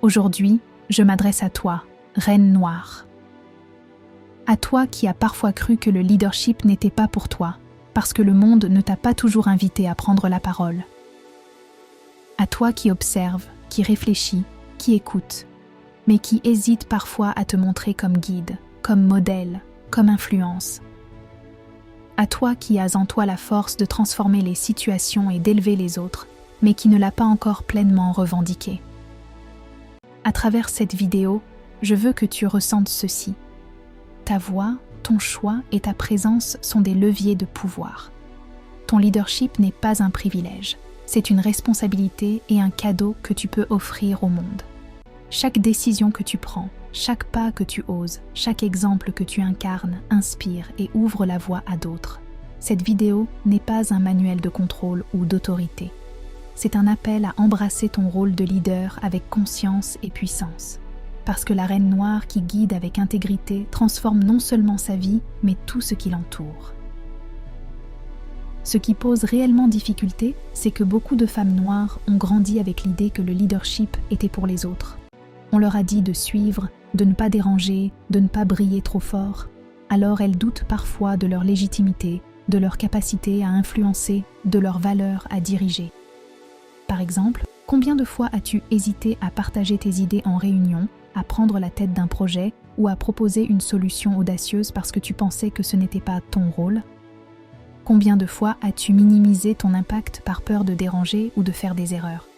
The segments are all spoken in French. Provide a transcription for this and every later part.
Aujourd'hui, je m'adresse à toi, Reine Noire. À toi qui as parfois cru que le leadership n'était pas pour toi, parce que le monde ne t'a pas toujours invité à prendre la parole. À toi qui observe, qui réfléchit, qui écoute, mais qui hésite parfois à te montrer comme guide, comme modèle, comme influence. À toi qui as en toi la force de transformer les situations et d'élever les autres, mais qui ne l'a pas encore pleinement revendiqué. À travers cette vidéo, je veux que tu ressentes ceci. Ta voix, ton choix et ta présence sont des leviers de pouvoir. Ton leadership n'est pas un privilège, c'est une responsabilité et un cadeau que tu peux offrir au monde. Chaque décision que tu prends, chaque pas que tu oses, chaque exemple que tu incarnes, inspire et ouvre la voie à d'autres. Cette vidéo n'est pas un manuel de contrôle ou d'autorité. C'est un appel à embrasser ton rôle de leader avec conscience et puissance. Parce que la Reine Noire qui guide avec intégrité transforme non seulement sa vie, mais tout ce qui l'entoure. Ce qui pose réellement difficulté, c'est que beaucoup de femmes noires ont grandi avec l'idée que le leadership était pour les autres. On leur a dit de suivre, de ne pas déranger, de ne pas briller trop fort. Alors elles doutent parfois de leur légitimité, de leur capacité à influencer, de leur valeur à diriger. Par exemple, combien de fois as-tu hésité à partager tes idées en réunion, à prendre la tête d'un projet ou à proposer une solution audacieuse parce que tu pensais que ce n'était pas ton rôle? Combien de fois as-tu minimisé ton impact par peur de déranger ou de faire des erreurs?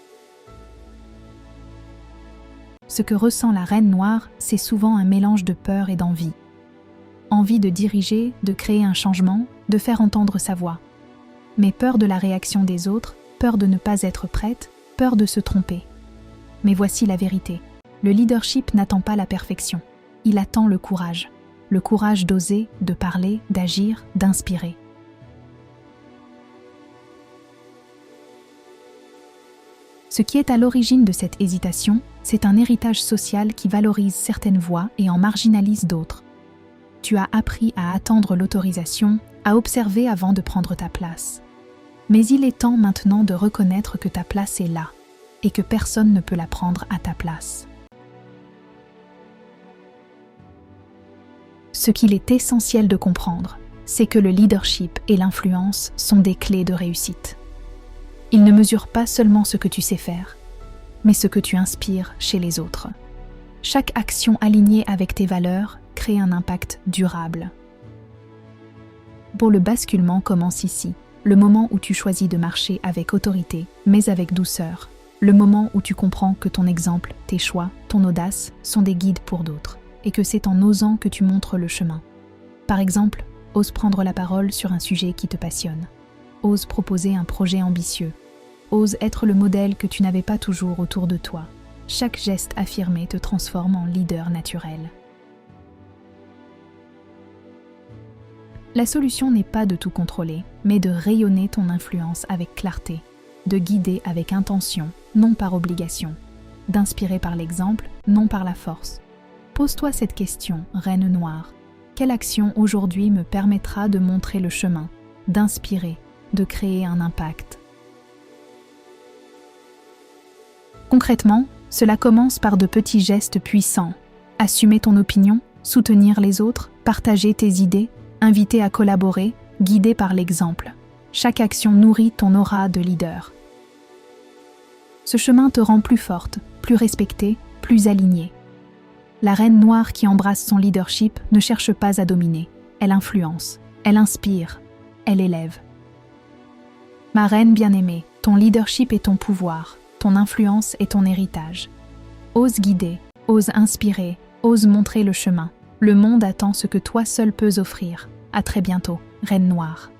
Ce que ressent la Reine Noire, c'est souvent un mélange de peur et d'envie. Envie de diriger, de créer un changement, de faire entendre sa voix. Mais peur de la réaction des autres, peur de ne pas être prête, peur de se tromper. Mais voici la vérité. Le leadership n'attend pas la perfection. Il attend le courage. Le courage d'oser, de parler, d'agir, d'inspirer. Ce qui est à l'origine de cette hésitation, c'est un héritage social qui valorise certaines voix et en marginalise d'autres. Tu as appris à attendre l'autorisation, à observer avant de prendre ta place. Mais il est temps maintenant de reconnaître que ta place est là et que personne ne peut la prendre à ta place. Ce qu'il est essentiel de comprendre, c'est que le leadership et l'influence sont des clés de réussite. Ils ne mesurent pas seulement ce que tu sais faire, mais ce que tu inspires chez les autres. Chaque action alignée avec tes valeurs crée un impact durable. Bon, le basculement commence ici. Le moment où tu choisis de marcher avec autorité, mais avec douceur. Le moment où tu comprends que ton exemple, tes choix, ton audace sont des guides pour d'autres, et que c'est en osant que tu montres le chemin. Par exemple, ose prendre la parole sur un sujet qui te passionne. Ose proposer un projet ambitieux. Ose être le modèle que tu n'avais pas toujours autour de toi. Chaque geste affirmé te transforme en leader naturel. La solution n'est pas de tout contrôler, mais de rayonner ton influence avec clarté, de guider avec intention, non par obligation, d'inspirer par l'exemple, non par la force. Pose-toi cette question, Reine Noire. Quelle action aujourd'hui me permettra de montrer le chemin, d'inspirer, de créer un impact? Concrètement, cela commence par de petits gestes puissants. Assumer ton opinion, soutenir les autres, partager tes idées, inviter à collaborer, guider par l'exemple. Chaque action nourrit ton aura de leader. Ce chemin te rend plus forte, plus respectée, plus alignée. La Reine Noire qui embrasse son leadership ne cherche pas à dominer. Elle influence, elle inspire, elle élève. Ma reine bien-aimée, ton leadership est ton pouvoir, ton influence est ton héritage. Ose guider, ose inspirer, ose montrer le chemin. Le monde attend ce que toi seul peux offrir. À très bientôt, Reine Noire.